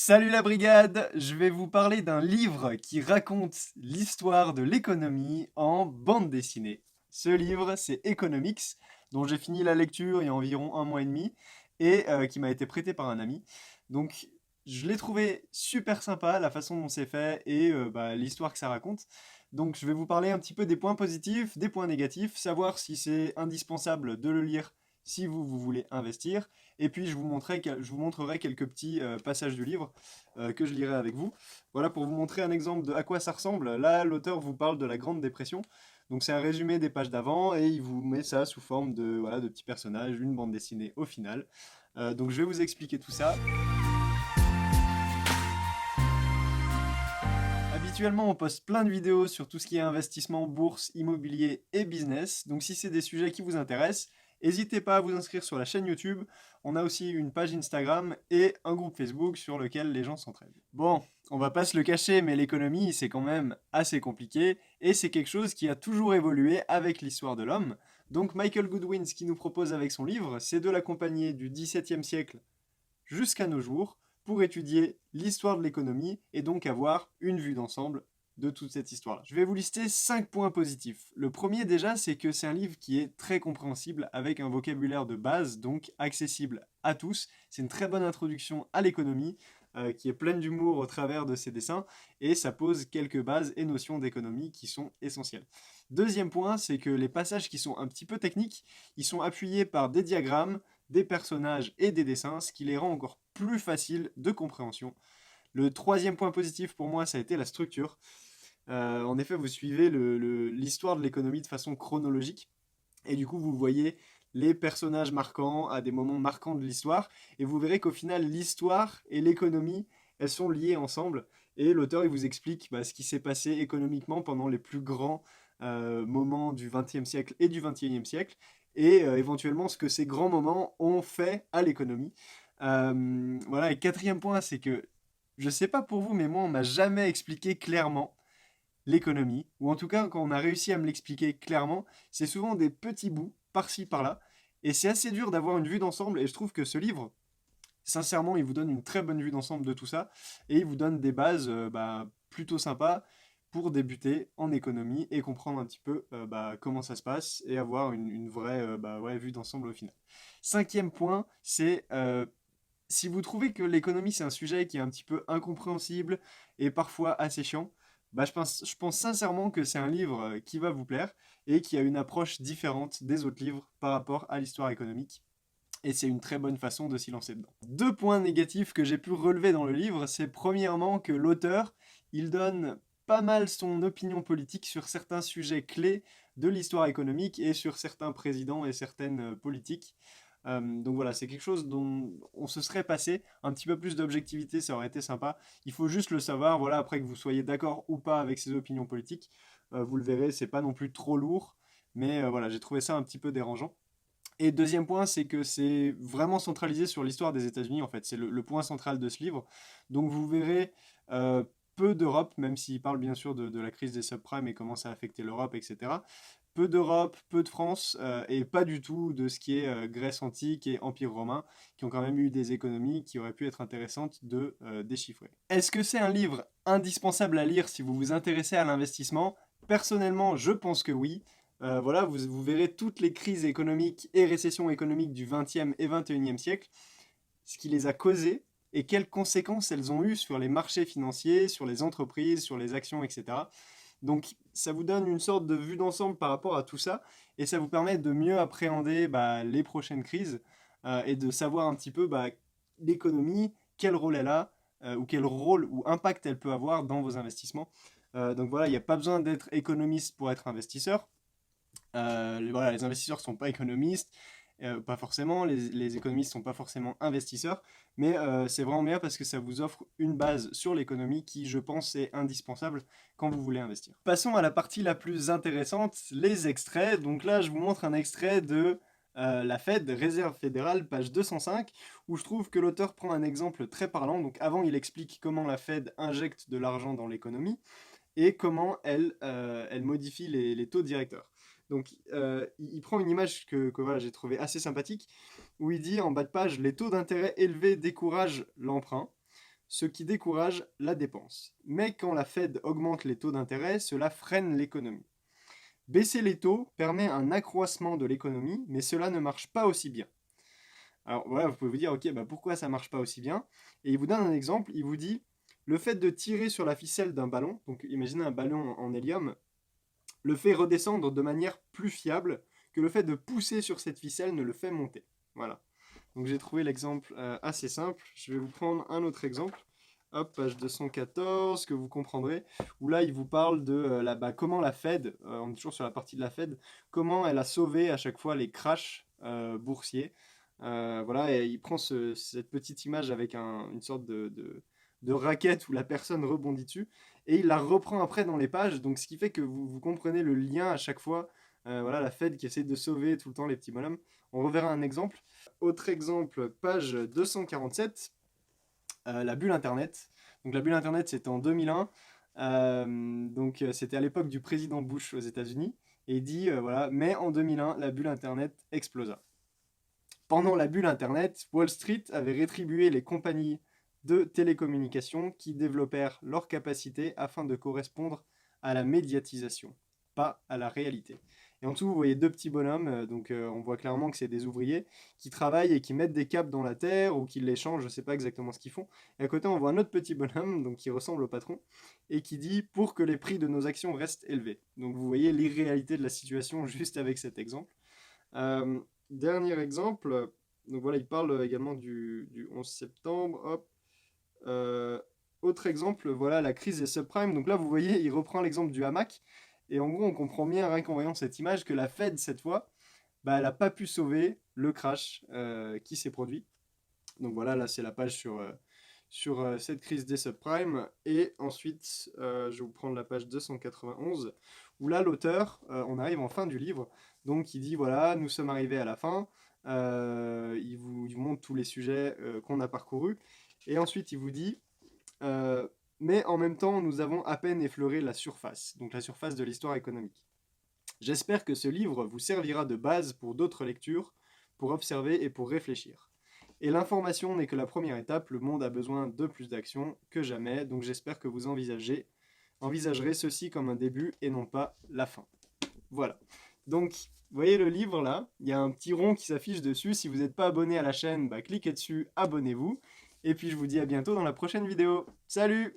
Salut la brigade! Je vais vous parler d'un livre qui raconte l'histoire de l'économie en bande dessinée. Ce livre, c'est Economics, dont j'ai fini la lecture il y a environ un mois et demi, et qui m'a été prêté par un ami. Donc, je l'ai trouvé super sympa, la façon dont c'est fait, et l'histoire que ça raconte. Donc, je vais vous parler un petit peu des points positifs, des points négatifs, savoir si c'est indispensable de le lire si vous voulez investir. Et puis je vous montrerai quelques petits passages du livre que je lirai avec vous. Voilà pour vous montrer un exemple de à quoi ça ressemble. Là, l'auteur vous parle de la Grande Dépression. Donc c'est un résumé des pages d'avant et il vous met ça sous forme de, voilà, de petits personnages, une bande dessinée au final. Donc je vais vous expliquer tout ça. Habituellement, on poste plein de vidéos sur tout ce qui est investissement, bourse, immobilier et business. Donc si c'est des sujets qui vous intéressent, n'hésitez pas à vous inscrire sur la chaîne YouTube. On a aussi une page Instagram et un groupe Facebook sur lequel les gens s'entraident. Bon, on va pas se le cacher, mais l'économie, c'est quand même assez compliqué et c'est quelque chose qui a toujours évolué avec l'histoire de l'homme. Donc Michael Goodwin, ce qu'il nous propose avec son livre, c'est de l'accompagner du XVIIe siècle jusqu'à nos jours pour étudier l'histoire de l'économie et donc avoir une vue d'ensemble de toute cette histoire-là. Je vais vous lister 5 points positifs. Le premier déjà, c'est que c'est un livre qui est très compréhensible avec un vocabulaire de base, donc accessible à tous. C'est une très bonne introduction à l'économie qui est pleine d'humour au travers de ses dessins et ça pose quelques bases et notions d'économie qui sont essentielles. Deuxième point, c'est que les passages qui sont un petit peu techniques, ils sont appuyés par des diagrammes, des personnages et des dessins, ce qui les rend encore plus faciles de compréhension. Le troisième point positif pour moi, ça a été la structure. En effet, vous suivez l'histoire de l'économie de façon chronologique, et du coup, vous voyez les personnages marquants à des moments marquants de l'histoire, et vous verrez qu'au final, l'histoire et l'économie, elles sont liées ensemble, et l'auteur, il vous explique ce qui s'est passé économiquement pendant les plus grands moments du XXe siècle et du XXIe siècle, et éventuellement ce que ces grands moments ont fait à l'économie. Voilà, et quatrième point, c'est que, je sais pas pour vous, mais moi, on m'a jamais expliqué clairement l'économie, ou en tout cas, quand on a réussi à me l'expliquer clairement, c'est souvent des petits bouts, par-ci, par-là, et c'est assez dur d'avoir une vue d'ensemble, et je trouve que ce livre, sincèrement, il vous donne une très bonne vue d'ensemble de tout ça, et il vous donne des bases plutôt sympas pour débuter en économie et comprendre un petit peu comment ça se passe et avoir une vraie vue d'ensemble au final. Cinquième point, c'est si vous trouvez que l'économie c'est un sujet qui est un petit peu incompréhensible et parfois assez chiant, je pense sincèrement que c'est un livre qui va vous plaire et qui a une approche différente des autres livres par rapport à l'histoire économique. Et c'est une très bonne façon de s'y lancer dedans. Deux points négatifs que j'ai pu relever dans le livre, c'est premièrement que l'auteur, il donne pas mal son opinion politique sur certains sujets clés de l'histoire économique et sur certains présidents et certaines politiques. Donc voilà, c'est quelque chose dont on se serait passé. Un petit peu plus d'objectivité, ça aurait été sympa. Il faut juste le savoir, voilà, après que vous soyez d'accord ou pas avec ses opinions politiques, vous le verrez, c'est pas non plus trop lourd, mais voilà, j'ai trouvé ça un petit peu dérangeant. Et deuxième point, c'est que c'est vraiment centralisé sur l'histoire des États-Unis, en fait. C'est le point central de ce livre. Donc vous verrez euh, peu d'Europe, même s'il parle bien sûr de la crise des subprimes et comment ça a affecté l'Europe, etc. Peu d'Europe, peu de France, et pas du tout de ce qui est Grèce antique et Empire romain, qui ont quand même eu des économies qui auraient pu être intéressantes de déchiffrer. Est-ce que c'est un livre indispensable à lire si vous vous intéressez à l'investissement? Personnellement, je pense que oui. Voilà, vous verrez toutes les crises économiques et récessions économiques du XXe et XXIe siècle, ce qui les a causées et quelles conséquences elles ont eues sur les marchés financiers, sur les entreprises, sur les actions, etc. Donc ça vous donne une sorte de vue d'ensemble par rapport à tout ça et ça vous permet de mieux appréhender les prochaines crises et de savoir un petit peu l'économie, quel rôle elle a ou quel rôle ou impact elle peut avoir dans vos investissements. Donc voilà, il n'y a pas besoin d'être économiste pour être investisseur. Voilà, les investisseurs ne sont pas économistes, pas forcément, les économistes ne sont pas forcément investisseurs, mais c'est vraiment bien parce que ça vous offre une base sur l'économie qui, je pense, est indispensable quand vous voulez investir. Passons à la partie la plus intéressante, les extraits. Donc là, je vous montre un extrait de la Fed, Réserve fédérale, page 205, où je trouve que l'auteur prend un exemple très parlant. Donc avant, il explique comment la Fed injecte de l'argent dans l'économie et comment elle modifie les taux directeurs. Donc, il prend une image que voilà, j'ai trouvé assez sympathique, où il dit en bas de page, les taux d'intérêt élevés découragent l'emprunt. ce qui décourage la dépense. Mais quand la Fed augmente les taux d'intérêt, cela freine l'économie. Baisser les taux permet un accroissement de l'économie, mais cela ne marche pas aussi bien. Alors voilà, vous pouvez vous dire, ok, bah pourquoi ça marche pas aussi bien? Et il vous donne un exemple, il vous dit, le fait de tirer sur la ficelle d'un ballon, donc imaginez un ballon en hélium, le fait redescendre de manière plus fiable que le fait de pousser sur cette ficelle ne le fait monter. Voilà. Donc j'ai trouvé l'exemple assez simple. Je vais vous prendre un autre exemple. Hop, page 214, que vous comprendrez, où là il vous parle de comment la Fed, on est toujours sur la partie de la Fed, comment elle a sauvé à chaque fois les crashs boursiers. Voilà, et il prend cette petite image avec une sorte de raquette où la personne rebondit dessus, et il la reprend après dans les pages, donc ce qui fait que vous comprenez le lien à chaque fois. Voilà, la Fed qui essaie de sauver tout le temps les petits bonhommes. On reverra un exemple. Autre exemple, page 247, la bulle Internet. Donc la bulle Internet, c'était en 2001. Donc c'était à l'époque du président Bush aux États-Unis. Et il dit, voilà, mais en 2001, la bulle Internet explosa. Pendant la bulle Internet, Wall Street avait rétribué les compagnies de télécommunications qui développèrent leurs capacités afin de correspondre à la médiatisation, pas à la réalité. Et en dessous, vous voyez deux petits bonhommes, on voit clairement que c'est des ouvriers qui travaillent et qui mettent des câbles dans la terre ou qui les changent, je ne sais pas exactement ce qu'ils font. Et à côté, on voit un autre petit bonhomme donc, qui ressemble au patron et qui dit pour que les prix de nos actions restent élevés. Donc vous voyez l'irréalité de la situation juste avec cet exemple. Euh, Dernier exemple, donc voilà, il parle également du 11 septembre. Hop. Euh, Autre exemple, voilà la crise des subprimes. Donc là, vous voyez, il reprend l'exemple du hamac. Et en gros, on comprend bien, rien qu'en voyant cette image, que la Fed, cette fois, bah, elle n'a pas pu sauver le crash qui s'est produit. Donc voilà, là, c'est la page sur cette crise des subprimes. Et ensuite, je vais vous prendre la page 291, où là, l'auteur, on arrive en fin du livre, donc il dit, voilà, nous sommes arrivés à la fin, il vous montre tous les sujets qu'on a parcourus, et ensuite il vous dit, euh, mais en même temps, nous avons à peine effleuré la surface, donc la surface de l'histoire économique. J'espère que ce livre vous servira de base pour d'autres lectures, pour observer et pour réfléchir. Et l'information n'est que la première étape, le monde a besoin de plus d'action que jamais, donc j'espère que vous envisagerez ceci comme un début et non pas la fin. Voilà. Donc, vous voyez le livre là, il y a un petit rond qui s'affiche dessus. Si vous n'êtes pas abonné à la chaîne, bah, cliquez dessus, abonnez-vous. Et puis je vous dis à bientôt dans la prochaine vidéo. Salut!